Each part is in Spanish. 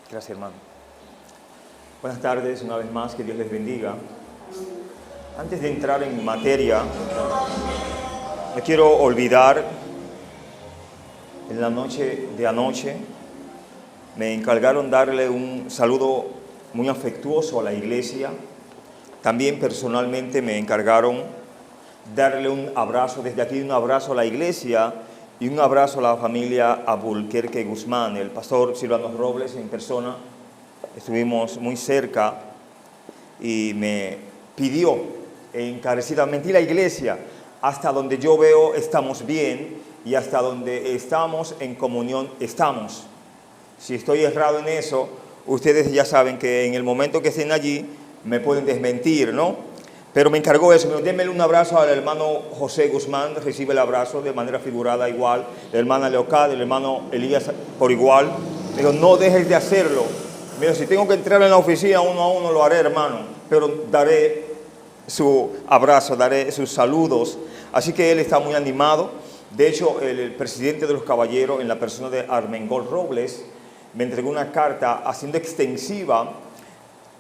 Gracias, hermano. Buenas tardes, una vez más, que Dios les bendiga. Antes de entrar en materia, no quiero olvidar, en la noche de anoche, me encargaron darle un saludo muy afectuoso a la iglesia. También personalmente me encargaron darle un abrazo, desde aquí un abrazo a la iglesia y un abrazo a la familia Abulquerque Guzmán. El pastor Silvano Robles en persona, estuvimos muy cerca y me pidió encarecidamente, y la iglesia, hasta donde yo veo estamos bien y hasta donde estamos en comunión estamos. Si estoy errado en eso, ustedes ya saben que en el momento que estén allí me pueden desmentir, ¿no? Pero me encargó eso, denme un abrazo al hermano José Guzmán, recibe el abrazo de manera figurada igual, la hermana Leocad, el hermano Elías por igual. Me dijo, no dejes de hacerlo. Mira, si tengo que entrar en la oficina uno a uno lo haré, hermano, pero daré su abrazo, daré sus saludos. Así que él está muy animado. De hecho, el presidente de los caballeros, en la persona de Armengol Robles, me entregó una carta haciendo extensiva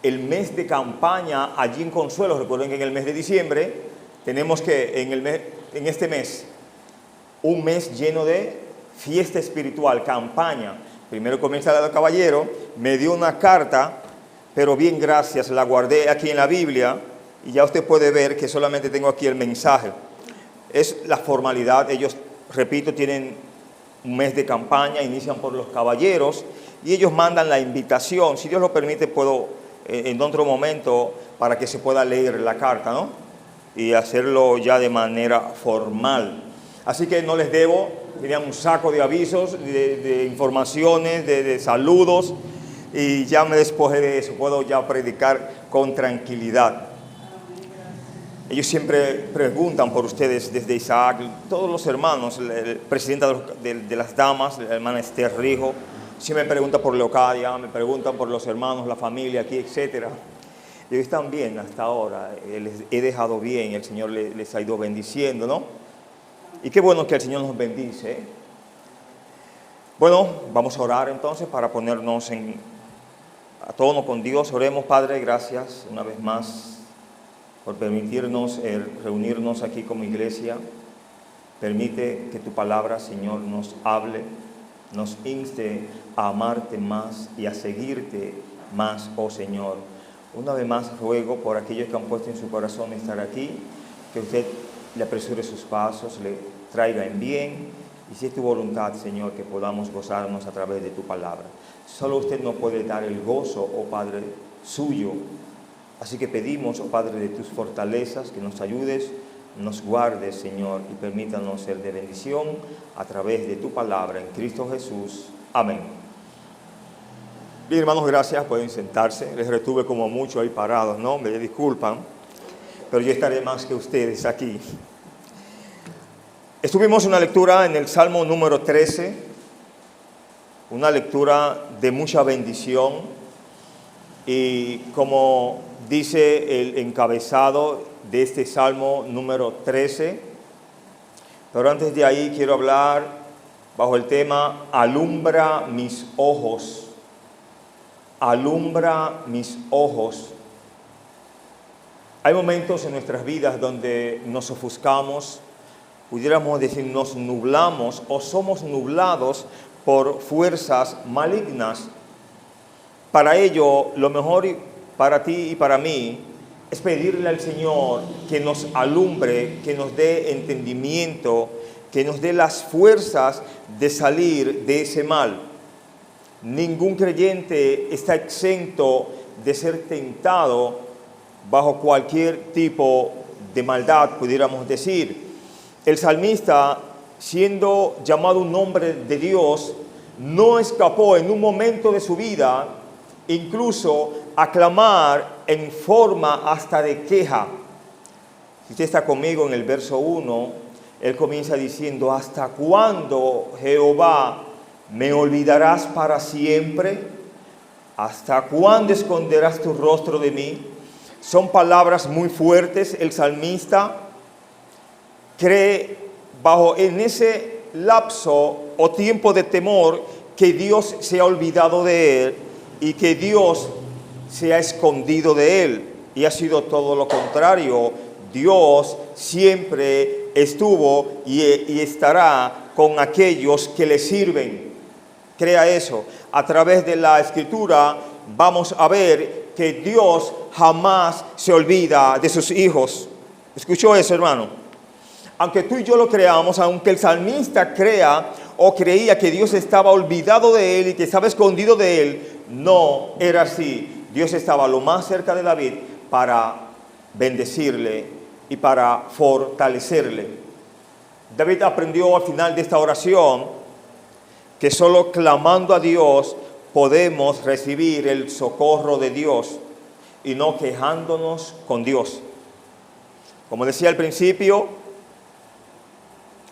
el mes de campaña allí en Consuelo. Recuerden que en el mes de diciembre tenemos que en este mes, un mes lleno de fiesta espiritual, campaña. Primero comienza el caballero, me dio una carta, pero bien, gracias, la guardé aquí en la Biblia y ya usted puede ver que solamente tengo aquí el mensaje. Es la formalidad, ellos, repito, tienen un mes de campaña, inician por los caballeros y ellos mandan la invitación. Si Dios lo permite, puedo en otro momento para que se pueda leer la carta, ¿no? Y hacerlo ya de manera formal. Así que no les debo, tenían un saco de avisos, de informaciones, de saludos, y ya me despojé de eso, puedo ya predicar con tranquilidad. Ellos siempre preguntan por ustedes desde Isaac, todos los hermanos, el presidente de las damas, la hermana Esther Rijo, siempre me pregunta por Leocadia, me preguntan por los hermanos, la familia aquí, etc. Y ellos están bien hasta ahora, les he dejado bien, el Señor les ha ido bendiciendo, ¿no? Y qué bueno que el Señor nos bendice, ¿eh? Bueno, vamos a orar entonces para ponernos a tono con Dios. Oremos. Padre, gracias una vez más por permitirnos reunirnos aquí como iglesia. Permite que tu palabra, Señor, nos hable, nos inste a amarte más y a seguirte más, oh Señor. Una vez más ruego por aquellos que han puesto en su corazón estar aquí, que usted le apresure sus pasos, le traiga en bien, y si es tu voluntad, Señor, que podamos gozarnos a través de tu palabra. Solo usted nos puede dar el gozo, oh Padre, suyo. Así que pedimos, oh Padre, de tus fortalezas, que nos ayudes, nos guardes, Señor, y permítanos ser de bendición a través de tu palabra, en Cristo Jesús. Amén. Bien, hermanos, gracias, pueden sentarse. Les retuve como mucho ahí parados, ¿no? Me disculpan, pero yo estaré más que ustedes aquí. Estuvimos en una lectura en el Salmo número 13, una lectura de mucha bendición, y como dice el encabezado de este Salmo número 13, pero antes de ahí quiero hablar bajo el tema alumbra mis ojos. Alumbra mis ojos. Hay momentos en nuestras vidas donde nos ofuscamos, pudiéramos decir nos nublamos o somos nublados por fuerzas malignas. Para ello, lo mejor para ti y para mí es pedirle al Señor que nos alumbre, que nos dé entendimiento, que nos dé las fuerzas de salir de ese mal. Ningún creyente está exento de ser tentado bajo cualquier tipo de maldad, pudiéramos decir. El salmista, siendo llamado un hombre de Dios, no escapó en un momento de su vida incluso a clamar en forma hasta de queja. Si usted está conmigo en el verso 1, él comienza diciendo: ¿hasta cuándo, Jehová, me olvidarás para siempre? ¿Hasta cuándo esconderás tu rostro de mí? Son palabras muy fuertes. El salmista cree en ese lapso o tiempo de temor que Dios se ha olvidado de él y que Dios se ha escondido de él. Y ha sido todo lo contrario. Dios siempre estuvo y estará con aquellos que le sirven. Crea eso. A través de la Escritura vamos a ver que Dios jamás se olvida de sus hijos. ¿Escuchó eso, hermano? Aunque tú y yo lo creamos, aunque el salmista crea o creía que Dios estaba olvidado de él y que estaba escondido de él, no era así. Dios estaba lo más cerca de David para bendecirle y para fortalecerle. David aprendió al final de esta oración que solo clamando a Dios podemos recibir el socorro de Dios y no quejándonos con Dios. Como decía al principio,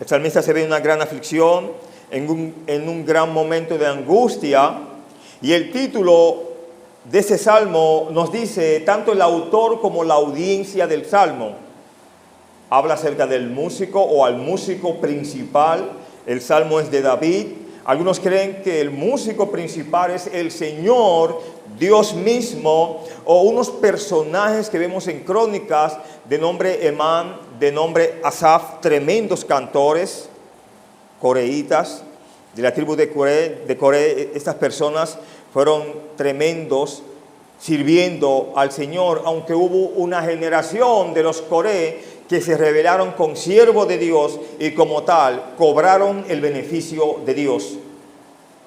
el salmista se ve en una gran aflicción, en un gran momento de angustia, y el título de ese salmo nos dice, tanto el autor como la audiencia del salmo, habla acerca del músico o al músico principal. El salmo es de David. Algunos creen que el músico principal es el Señor, Dios mismo, o unos personajes que vemos en Crónicas de nombre Emán, de nombre Asaf, tremendos cantores, coreitas, de la tribu de Coré. Estas personas fueron tremendos sirviendo al Señor, aunque hubo una generación de los Coré que se rebelaron con siervo de Dios y como tal cobraron el beneficio de Dios.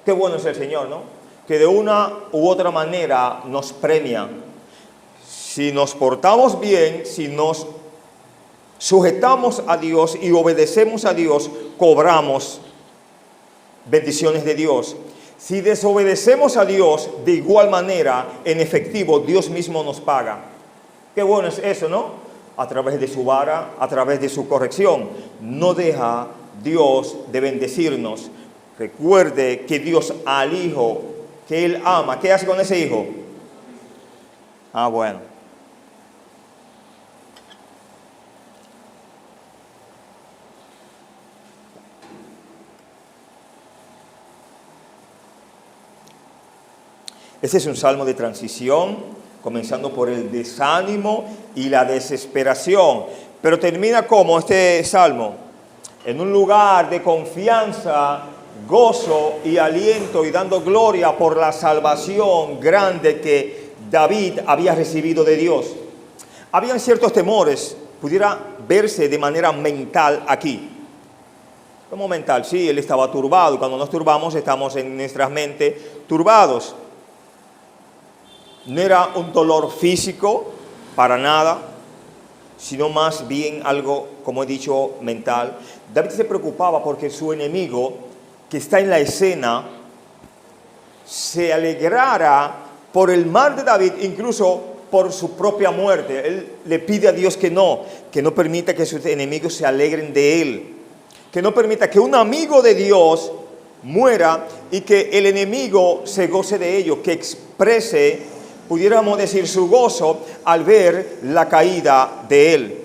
Qué bueno es el Señor, ¿no? Que de una u otra manera nos premia. Si nos portamos bien, si nos sujetamos a Dios y obedecemos a Dios, cobramos bendiciones de Dios. Si desobedecemos a Dios, de igual manera, en efectivo, Dios mismo nos paga. Qué bueno es eso, ¿no? A través de su vara, a través de su corrección. No deja Dios de bendecirnos. Recuerde que Dios al hijo que Él ama, ¿qué hace con ese hijo? Ah, bueno. Este es un salmo de transición, comenzando por el desánimo y la desesperación. Pero termina como este salmo, en un lugar de confianza, gozo y aliento y dando gloria por la salvación grande que David había recibido de Dios. Habían ciertos temores, pudiera verse de manera mental aquí. ¿Cómo mental? Sí, él estaba turbado. Cuando nos turbamos estamos en nuestras mentes turbados. No era un dolor físico, para nada, sino más bien algo, como he dicho, mental. David se preocupaba porque su enemigo, que está en la escena, se alegrara por el mal de David, incluso por su propia muerte. Él le pide a Dios que no permita que sus enemigos se alegren de él, que no permita que un amigo de Dios muera y que el enemigo se goce de ello, que exprese, pudiéramos decir, su gozo al ver la caída de él.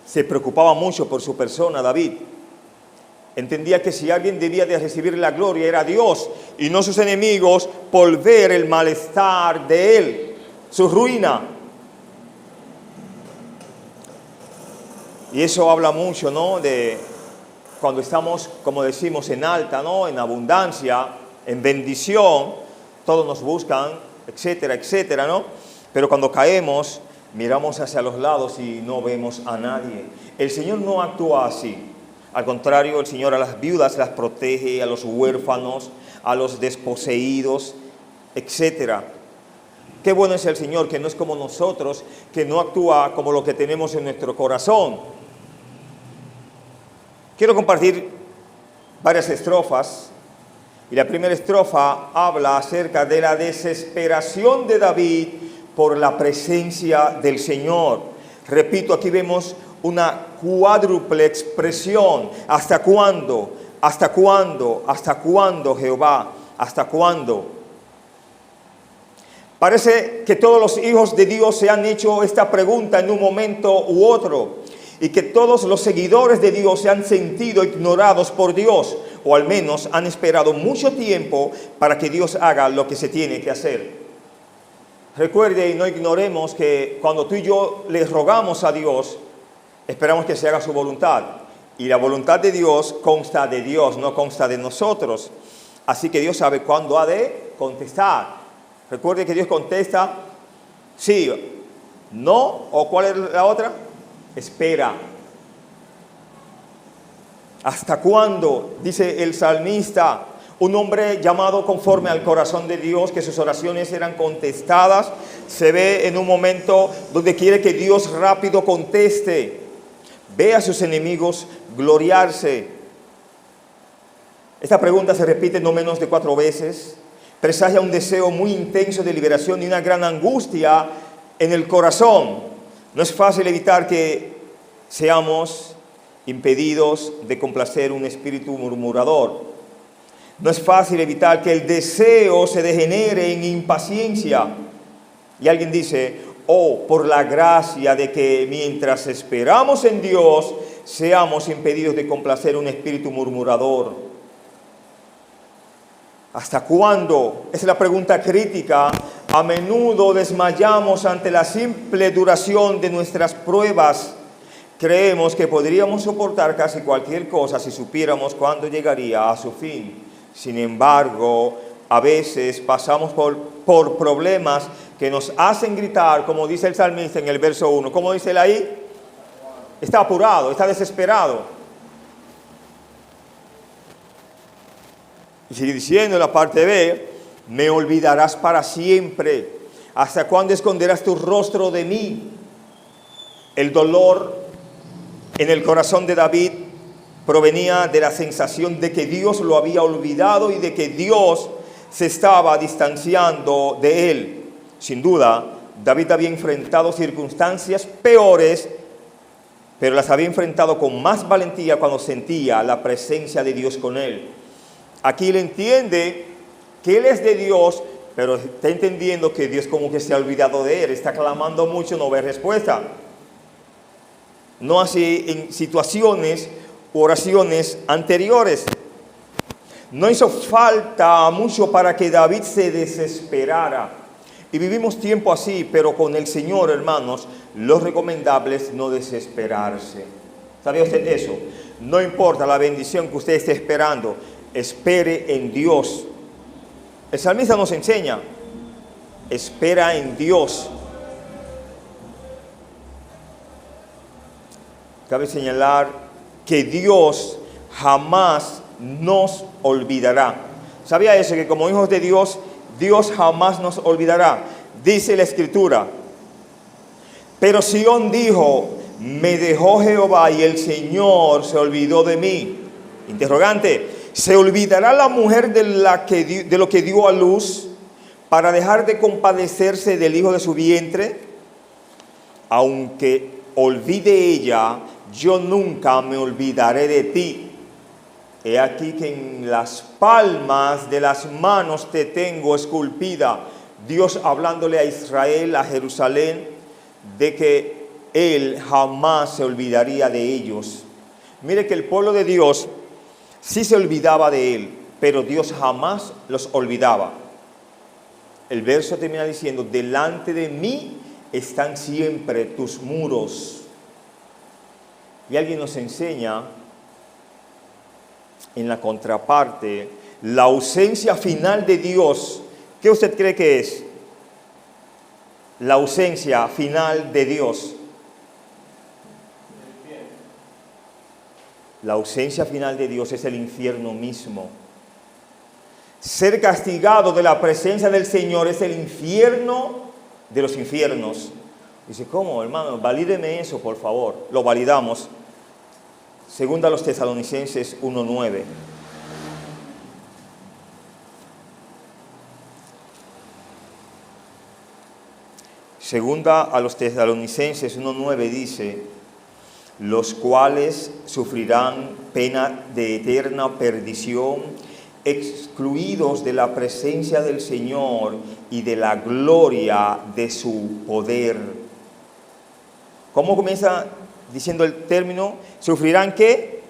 Se preocupaba mucho por su persona, David. Entendía que si alguien debía de recibir la gloria era Dios y no sus enemigos, por ver el malestar de él, su ruina. Y eso habla mucho, ¿no? De cuando estamos, como decimos, en alta, ¿no? En abundancia, en bendición, todos nos buscan, etcétera, etcétera, ¿no? Pero cuando caemos, miramos hacia los lados y no vemos a nadie. El Señor no actúa así. Al contrario, el Señor a las viudas las protege, a los huérfanos, a los desposeídos, etcétera. Qué bueno es el Señor, que no es como nosotros, que no actúa como lo que tenemos en nuestro corazón. Quiero compartir varias estrofas. Y la primera estrofa habla acerca de la desesperación de David por la presencia del Señor. Repito, aquí vemos una cuádruple expresión. ¿Hasta cuándo? ¿Hasta cuándo? ¿Hasta cuándo, Jehová? ¿Hasta cuándo? Parece que todos los hijos de Dios se han hecho esta pregunta en un momento u otro. Y que todos los seguidores de Dios se han sentido ignorados por Dios. o al menos han esperado mucho tiempo para que Dios haga lo que se tiene que hacer. Recuerde y no ignoremos que cuando tú y yo le rogamos a Dios, esperamos que se haga su voluntad. Y la voluntad de Dios consta de Dios, no consta de nosotros. Así que Dios sabe cuándo ha de contestar. Recuerde que Dios contesta sí, no, o ¿cuál es la otra? Espera. ¿Hasta cuándo? Dice el salmista, un hombre llamado conforme al corazón de Dios, que sus oraciones eran contestadas, se ve en un momento donde quiere que Dios rápido conteste. Ve a sus enemigos gloriarse. Esta pregunta se repite no menos de 4 veces. Presagia un deseo muy intenso de liberación y una gran angustia en el corazón. No es fácil evitar que seamos impedidos de complacer un espíritu murmurador. No es fácil evitar que el deseo se degenere en impaciencia. Y alguien dice, oh, por la gracia de que mientras esperamos en Dios, seamos impedidos de complacer un espíritu murmurador. ¿Hasta cuándo? Esa es la pregunta crítica. A menudo desmayamos ante la simple duración de nuestras pruebas. Creemos que podríamos soportar casi cualquier cosa si supiéramos cuándo llegaría a su fin. Sin embargo, a veces pasamos por problemas que nos hacen gritar, como dice el salmista en el verso 1. ¿Cómo dice él ahí? Está apurado, está desesperado. Y sigue diciendo en la parte B, me olvidarás para siempre. ¿Hasta cuándo esconderás tu rostro de mí? El dolor en el corazón de David provenía de la sensación de que Dios lo había olvidado y de que Dios se estaba distanciando de él. Sin duda, David había enfrentado circunstancias peores, pero las había enfrentado con más valentía cuando sentía la presencia de Dios con él. Aquí él entiende que él es de Dios, pero está entendiendo que Dios como que se ha olvidado de él. Está clamando mucho, no ve respuesta. No así en situaciones u oraciones anteriores. No hizo falta mucho para que David se desesperara. Y vivimos tiempo así, pero con el Señor, hermanos, lo recomendable es no desesperarse. ¿Sabía usted eso? No importa la bendición que usted esté esperando, espere en Dios. El salmista nos enseña, espera en Dios. Cabe señalar que Dios jamás nos olvidará. ¿Sabía eso? Que como hijos de Dios, Dios jamás nos olvidará. Dice la Escritura, pero Sión dijo, me dejó Jehová y el Señor se olvidó de mí. Interrogante, ¿se olvidará la mujer de lo que dio a luz para dejar de compadecerse del hijo de su vientre? Aunque olvide ella, yo nunca me olvidaré de ti. He aquí que en las palmas de las manos te tengo esculpida. Dios hablándole a Israel, a Jerusalén, de que Él jamás se olvidaría de ellos. Mire que el pueblo de Dios sí se olvidaba de Él, pero Dios jamás los olvidaba. El verso termina diciendo, delante de mí están siempre tus muros. Y alguien nos enseña en la contraparte la ausencia final de Dios. ¿Qué usted cree que es? La ausencia final de Dios. La ausencia final de Dios es el infierno mismo. Ser castigado de la presencia del Señor es el infierno de los infiernos. Dice, ¿cómo, hermano? Valídeme eso, por favor. Lo validamos. Segunda a los Tesalonicenses 1:9. Segunda a los Tesalonicenses 1:9 dice, los cuales sufrirán pena de eterna perdición, excluidos de la presencia del Señor y de la gloria de su poder. ¿Cómo comienza diciendo el término? ¿Sufrirán qué?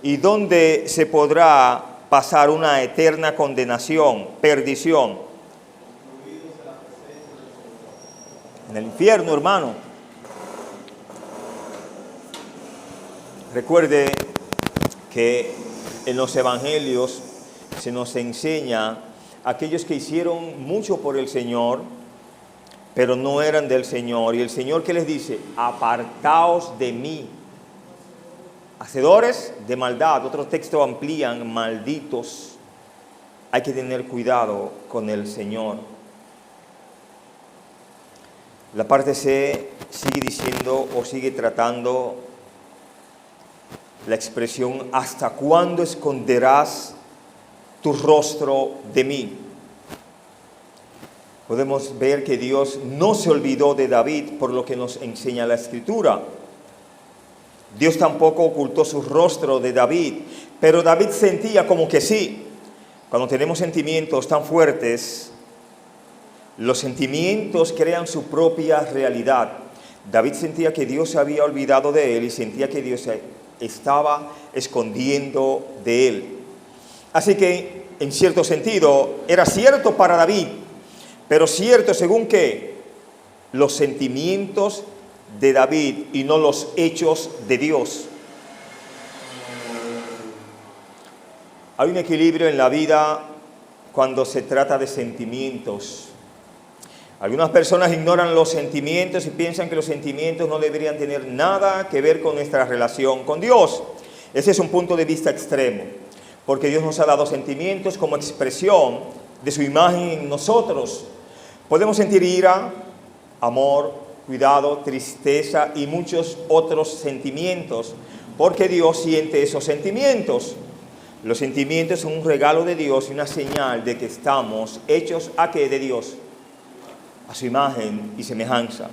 y donde se podrá pasar una eterna condenación, perdición. En el infierno, hermano. Recuerde que en los evangelios se nos enseña a aquellos que hicieron mucho por el Señor, pero no eran del Señor. Y el Señor, ¿qué les dice? Apartaos de mí, hacedores de maldad. Otros textos amplían, malditos. Hay que tener cuidado con el Señor. La parte C sigue diciendo o sigue tratando la expresión, ¿hasta cuándo esconderás tu rostro de mí? Podemos ver que Dios no se olvidó de David, por lo que nos enseña la Escritura. Dios tampoco ocultó su rostro de David, pero David sentía como que sí. Cuando tenemos sentimientos tan fuertes, los sentimientos crean su propia realidad. David sentía que Dios se había olvidado de él y sentía que Dios se estaba escondiendo de él. Así que, en cierto sentido, era cierto para David, pero cierto según que los sentimientos de David y no los hechos de Dios. Hay un equilibrio en la vida cuando se trata de sentimientos. Algunas personas ignoran los sentimientos y piensan que los sentimientos no deberían tener nada que ver con nuestra relación con Dios. Ese es un punto de vista extremo, porque Dios nos ha dado sentimientos como expresión de su imagen en nosotros. Podemos sentir ira, amor, cuidado, tristeza y muchos otros sentimientos, porque Dios siente esos sentimientos. Los sentimientos son un regalo de Dios y una señal de que estamos hechos ¿a qué? De Dios, a su imagen y semejanza.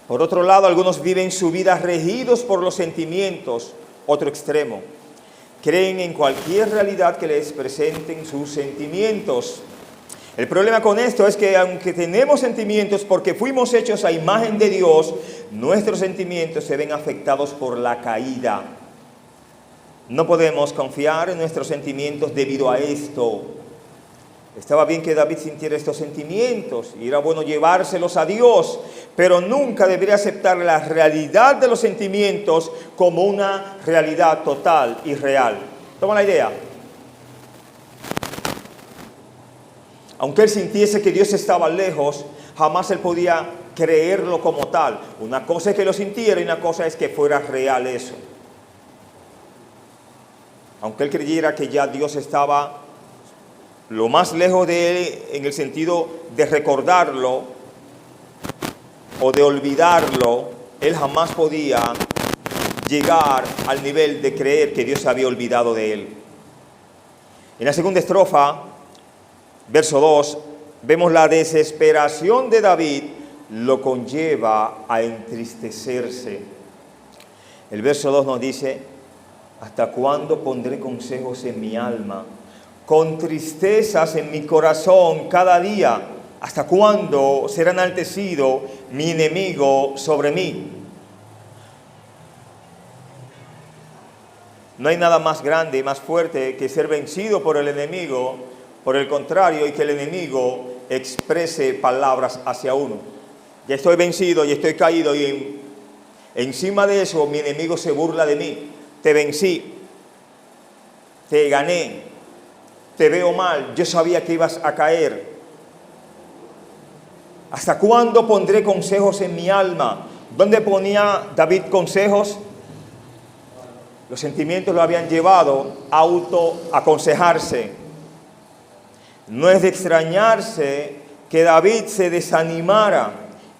Por otro lado, algunos viven su vida regidos por los sentimientos, otro extremo. Creen en cualquier realidad que les presenten sus sentimientos. El problema con esto es que aunque tenemos sentimientos porque fuimos hechos a imagen de Dios, nuestros sentimientos se ven afectados por la caída. No podemos confiar en nuestros sentimientos debido a esto. Estaba bien que David sintiera estos sentimientos y era bueno llevárselos a Dios, pero nunca debería aceptar la realidad de los sentimientos como una realidad total y real. ¿Toma la idea? Aunque él sintiese que Dios estaba lejos, jamás él podía creerlo como tal. Una cosa es que lo sintiera y una cosa es que fuera real eso. Aunque él creyera que ya Dios estaba lo más lejos de él en el sentido de recordarlo o de olvidarlo, él jamás podía llegar al nivel de creer que Dios se había olvidado de él. En la segunda estrofa, verso 2, vemos la desesperación de David lo conlleva a entristecerse. El verso 2 nos dice, ¿hasta cuándo pondré consejos en mi alma? Con tristezas en mi corazón cada día. ¿Hasta cuándo será enaltecido mi enemigo sobre mí? No hay nada más grande y más fuerte que ser vencido por el enemigo, por el contrario, y que el enemigo exprese palabras hacia uno. Ya estoy vencido y estoy caído y encima de eso mi enemigo se burla de mí. Te vencí, te gané, te veo mal, yo sabía que ibas a caer. ¿Hasta cuándo pondré consejos en mi alma? ¿Dónde ponía David consejos? Los sentimientos lo habían llevado a autoaconsejarse. No es de extrañarse que David se desanimara.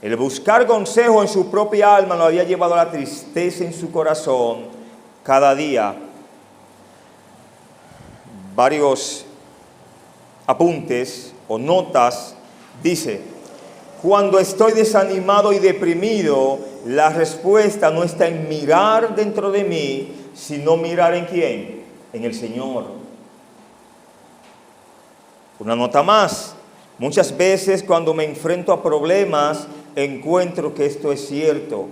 El buscar consejo en su propia alma lo había llevado a la tristeza en su corazón cada día. Varios apuntes o notas dice: cuando estoy desanimado y deprimido, la respuesta no está en mirar dentro de mí, sino mirar en ¿quién? En el Señor. Una nota más. Muchas veces cuando me enfrento a problemas, encuentro que esto es cierto.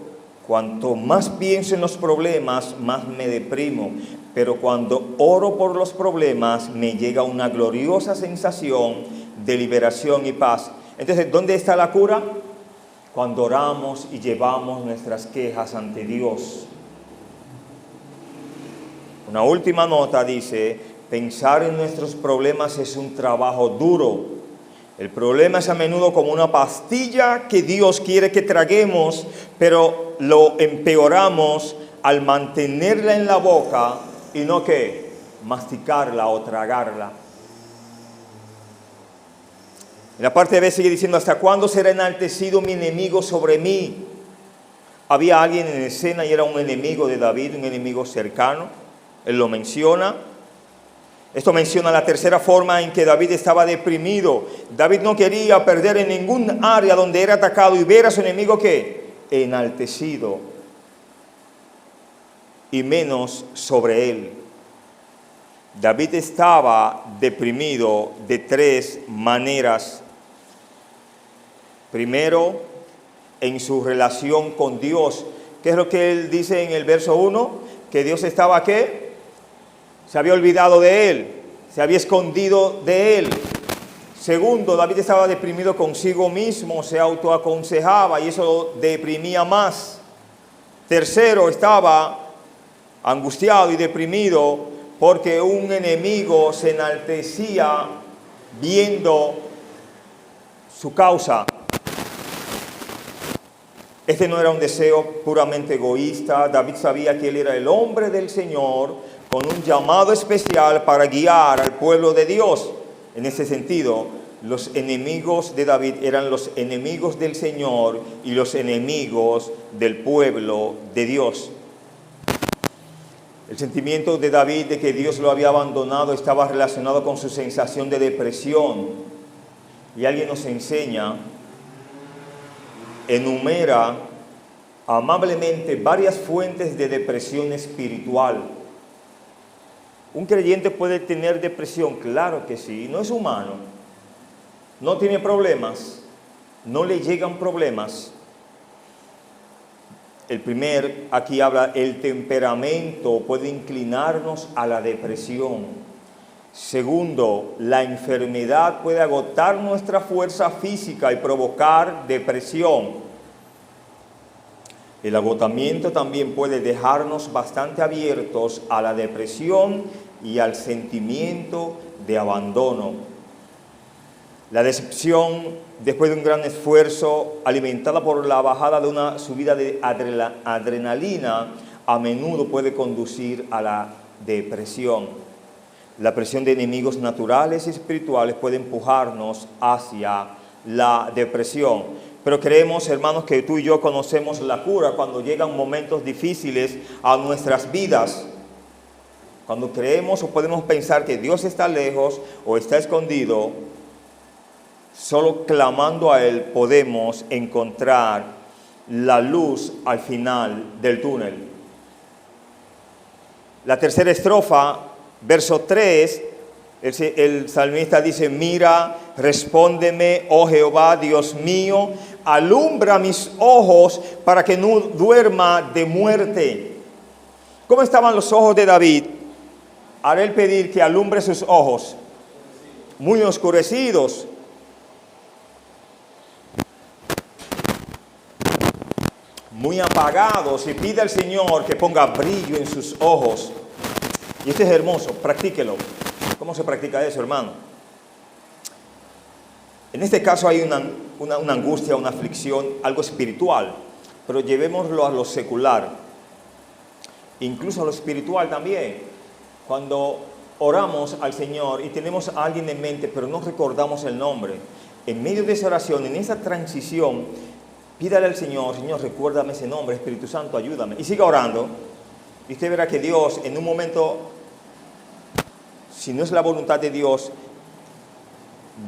Cuanto más pienso en los problemas, más me deprimo. pero cuando oro por los problemas me llega una gloriosa sensación de liberación y paz. Entonces, ¿dónde está la cura? Cuando oramos y llevamos nuestras quejas ante Dios. Una última nota dice: pensar en nuestros problemas es un trabajo duro. El problema es a menudo como una pastilla que Dios quiere que traguemos, pero lo empeoramos al mantenerla en la boca y no que masticarla o tragarla. En la parte B sigue diciendo: ¿hasta cuándo será enaltecido mi enemigo sobre mí? Había alguien en escena y era un enemigo de David, un enemigo cercano. Él lo menciona. Esto menciona la tercera forma en que David estaba deprimido. David no quería perder en ningún área donde era atacado y ver a su enemigo ¿qué? Enaltecido, y menos sobre él. David estaba deprimido de tres maneras. Primero, en su relación con Dios. ¿Qué es lo que él dice en el verso 1? Que Dios estaba ¿qué? Se había olvidado de él, se había escondido de él. Segundo, David estaba deprimido consigo mismo, se autoaconsejaba y eso lo deprimía más. Tercero, estaba angustiado y deprimido porque un enemigo se enaltecía viendo su causa. Este no era un deseo puramente egoísta. David sabía que él era el hombre del Señor, con un llamado especial para guiar al pueblo de Dios. En ese sentido, los enemigos de David eran los enemigos del Señor y los enemigos del pueblo de Dios. El sentimiento de David de que Dios lo había abandonado estaba relacionado con su sensación de depresión. Y alguien nos enseña, enumera amablemente varias fuentes de depresión espiritual. ¿Un creyente puede tener depresión? Claro que sí, no es humano. No tiene problemas, no le llegan problemas. El primer, aquí habla, el temperamento puede inclinarnos a la depresión. Segundo, la enfermedad puede agotar nuestra fuerza física y provocar depresión. El agotamiento también puede dejarnos bastante abiertos a la depresión y al sentimiento de abandono. La decepción, después de un gran esfuerzo, alimentada por la bajada de una subida de adrenalina, a menudo puede conducir a la depresión. La presión de enemigos naturales y espirituales puede empujarnos hacia la depresión. Pero creemos, hermanos, que tú y yo conocemos la cura cuando llegan momentos difíciles a nuestras vidas. Cuando creemos o podemos pensar que Dios está lejos o está escondido, solo clamando a Él podemos encontrar la luz al final del túnel. La tercera estrofa, verso 3, el salmista dice: mira, respóndeme, oh Jehová, Dios mío, alumbra mis ojos para que no duerma de muerte. ¿Cómo estaban los ojos de David? Haré el pedir que alumbre sus ojos, muy oscurecidos. Muy apagados, y pide al Señor que ponga brillo en sus ojos. Y esto es hermoso, practíquelo. ¿Cómo se practica eso, hermano? En este caso hay una angustia, una aflicción, algo espiritual, pero llevémoslo a lo secular, incluso a lo espiritual también. Cuando oramos al Señor y tenemos a alguien en mente, pero no recordamos el nombre, en medio de esa oración, en esa transición, pídale al Señor: Señor, recuérdame ese nombre, Espíritu Santo, ayúdame. Y siga orando, y usted verá que Dios, en un momento, si no es la voluntad de Dios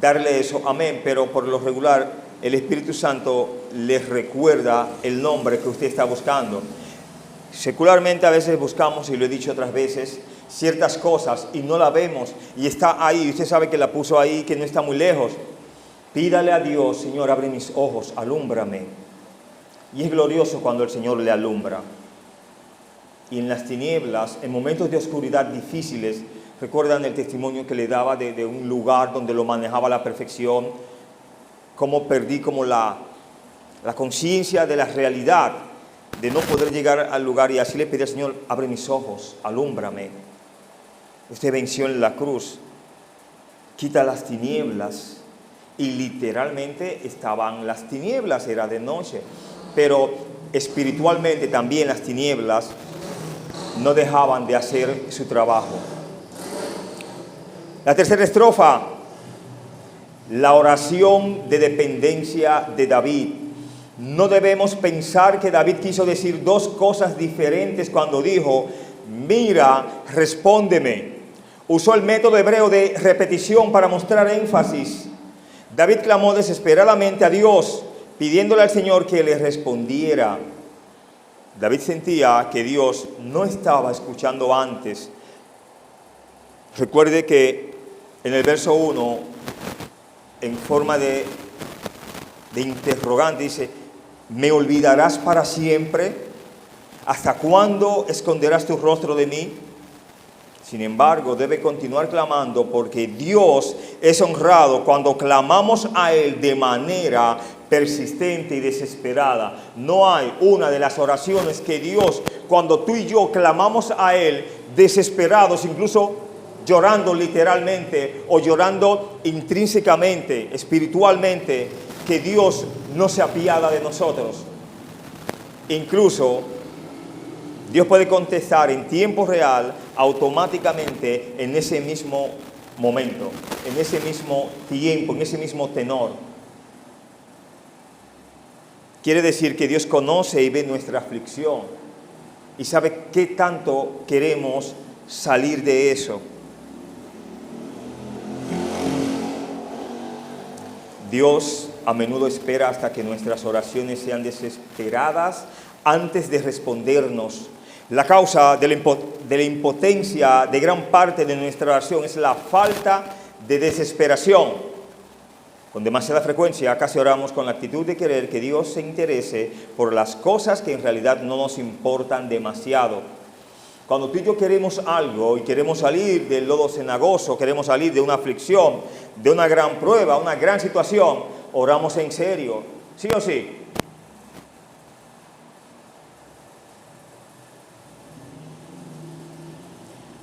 darle eso, amén, pero por lo regular el Espíritu Santo les recuerda el nombre que usted está buscando. Secularmente a veces buscamos, y lo he dicho otras veces, ciertas cosas y no la vemos, y está ahí, usted sabe que la puso ahí, que no está muy lejos. Pídale a Dios: Señor, abre mis ojos, alúmbrame. Y es glorioso cuando el Señor le alumbra. y en las tinieblas, en momentos de oscuridad difíciles. Recuerdan el testimonio que le daba de un lugar donde lo manejaba a la perfección, cómo perdí como la conciencia de la realidad, de no poder llegar al lugar, y así le pedí al Señor: abre mis ojos, alúmbrame. Usted venció en la cruz, quita las tinieblas, y literalmente estaban las tinieblas, era de noche, pero espiritualmente también las tinieblas no dejaban de hacer su trabajo. La tercera estrofa, la oración de dependencia de David. No debemos pensar que David quiso decir dos cosas diferentes cuando dijo: mira, respóndeme. Usó el método hebreo de repetición para mostrar énfasis. David clamó desesperadamente a Dios, pidiéndole al Señor que le respondiera. David sentía que Dios no estaba escuchando antes. Recuerde que en el verso 1, en forma de interrogante, dice: ¿me olvidarás para siempre? ¿Hasta cuándo esconderás tu rostro de mí? Sin embargo, debe continuar clamando, porque Dios es honrado cuando clamamos a Él de manera persistente y desesperada. No hay una de las oraciones que Dios, cuando tú y yo clamamos a Él desesperados, incluso llorando literalmente o llorando intrínsecamente, espiritualmente, que Dios no se apiada de nosotros. Incluso Dios puede contestar en tiempo real, automáticamente, en ese mismo momento, en ese mismo tiempo, en ese mismo tenor. Quiere decir que Dios conoce y ve nuestra aflicción y sabe qué tanto queremos salir de eso. Dios a menudo espera hasta que nuestras oraciones sean desesperadas antes de respondernos. La causa de la impotencia de gran parte de nuestra oración es la falta de desesperación. Con demasiada frecuencia casi oramos con la actitud de querer que Dios se interese por las cosas que en realidad no nos importan demasiado. Cuando tú y yo queremos algo y queremos salir del lodo cenagoso, queremos salir de una aflicción, de una gran prueba, una gran situación, oramos en serio, ¿sí o sí?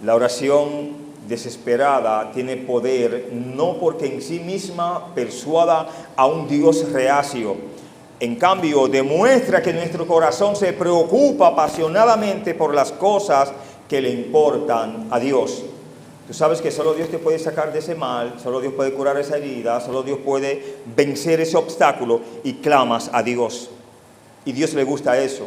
La oración desesperada tiene poder no porque en sí misma persuada a un Dios reacio. En cambio, demuestra que nuestro corazón se preocupa apasionadamente por las cosas que le importan a Dios. Tú sabes que solo Dios te puede sacar de ese mal, solo Dios puede curar esa herida, solo Dios puede vencer ese obstáculo, y clamas a Dios. Y a Dios le gusta eso.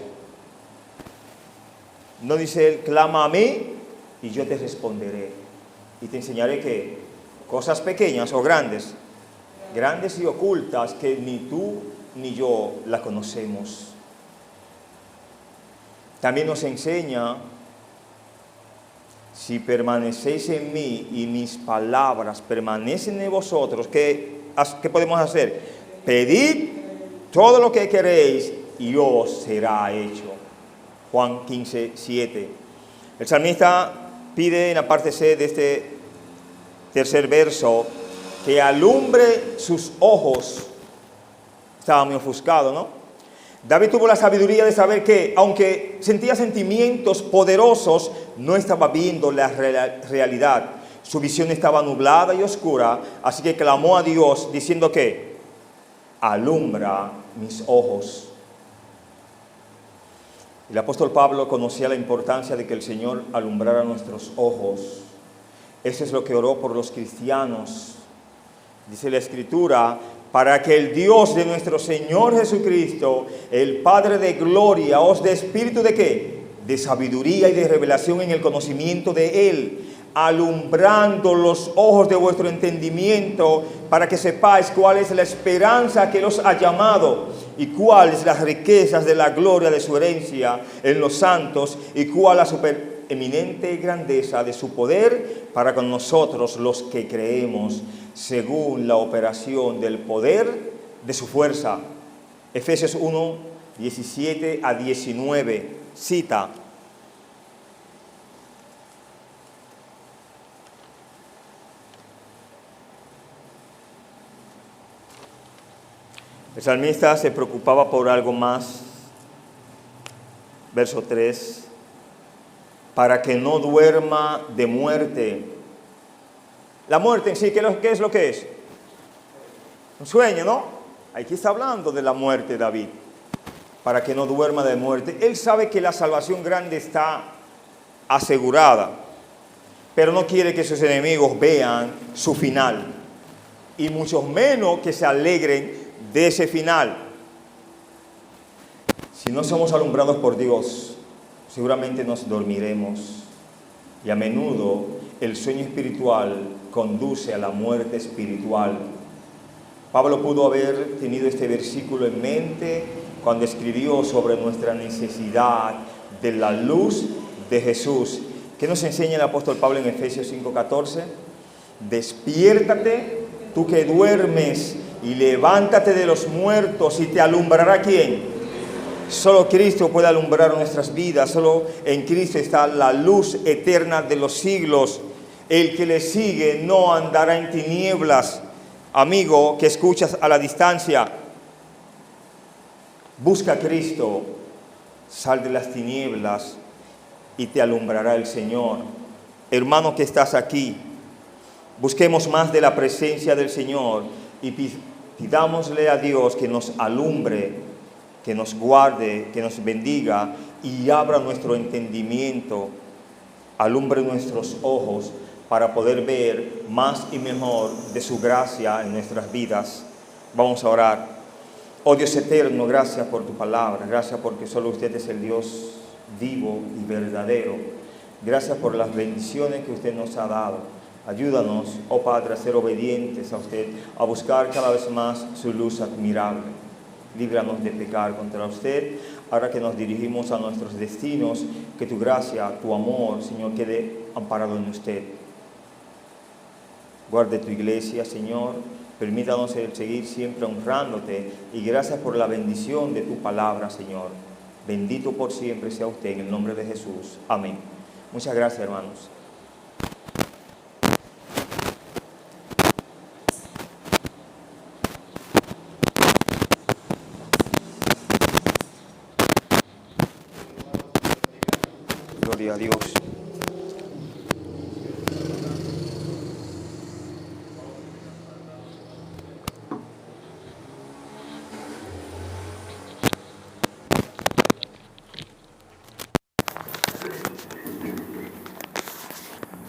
No dice Él: clama a mí y yo te responderé y te enseñaré que cosas pequeñas o grandes y ocultas que ni tú ni yo la conocemos. También nos enseña: si permanecéis en mí y mis palabras permanecen en vosotros, ¿qué podemos hacer? Pedid todo lo que queréis y os será hecho. Juan 15:7. El salmista pide en la parte C de este tercer verso que alumbre sus ojos. Estaba muy ofuscado, ¿no? David tuvo la sabiduría de saber que, aunque sentía sentimientos poderosos, no estaba viendo la realidad. Su visión estaba nublada y oscura, así que clamó a Dios diciendo que alumbra mis ojos. El apóstol Pablo conocía la importancia de que el Señor alumbrara nuestros ojos. Eso es lo que oró por los cristianos. Dice la Escritura: para que el Dios de nuestro Señor Jesucristo, el Padre de gloria, os dé espíritu de ¿qué? De sabiduría y de revelación en el conocimiento de Él, alumbrando los ojos de vuestro entendimiento, para que sepáis cuál es la esperanza que los ha llamado, y cuáles las riquezas de la gloria de su herencia en los santos, y cuál la supereminente grandeza de su poder para con nosotros los que creemos, según la operación del poder de su fuerza. Efesios 1, 17 a 19, cita: El salmista se preocupaba por algo más. Verso 3. Para que no duerma de muerte. La muerte en sí, ¿qué es lo que es? Un sueño, ¿no? Aquí está hablando de la muerte David. Para que no duerma de muerte. Él sabe que la salvación grande está asegurada, pero no quiere que sus enemigos vean su final, y mucho menos que se alegren de ese final. Si no somos alumbrados por Dios, seguramente nos dormiremos, y a menudo el sueño espiritual conduce a la muerte espiritual. Pablo pudo haber tenido este versículo en mente cuando escribió sobre nuestra necesidad de la luz de Jesús. ¿Qué nos enseña el apóstol Pablo en Efesios 5:14? Despiértate, tú que duermes, y levántate de los muertos, y te alumbrará ¿quién? Solo Cristo puede alumbrar nuestras vidas. Solo en Cristo está la luz eterna de los siglos. El que le sigue no andará en tinieblas. Amigo que escuchas a la distancia, busca a Cristo, sal de las tinieblas y te alumbrará el Señor. Hermano que estás aquí, busquemos más de la presencia del Señor y pidámosle a Dios que nos alumbre, que nos guarde, que nos bendiga y abra nuestro entendimiento, alumbre nuestros ojos para poder ver más y mejor de su gracia en nuestras vidas. Vamos a orar. Oh Dios eterno, gracias por tu palabra, gracias porque solo usted es el Dios vivo y verdadero. Gracias por las bendiciones que usted nos ha dado. Ayúdanos, oh Padre, a ser obedientes a usted, a buscar cada vez más su luz admirable. Líbranos de pecar contra usted. Ahora que nos dirigimos a nuestros destinos, que tu gracia, tu amor, Señor, quede amparado en usted. Guarde tu iglesia, Señor. Permítanos el seguir siempre honrándote, y gracias por la bendición de tu palabra, Señor. Bendito por siempre sea usted, en el nombre de Jesús. Amén. Muchas gracias, hermanos. Gloria a Dios.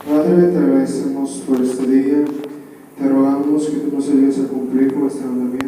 Padre, te agradecemos por este día. Te rogamos que tú nos ayudes a cumplir con este mandamiento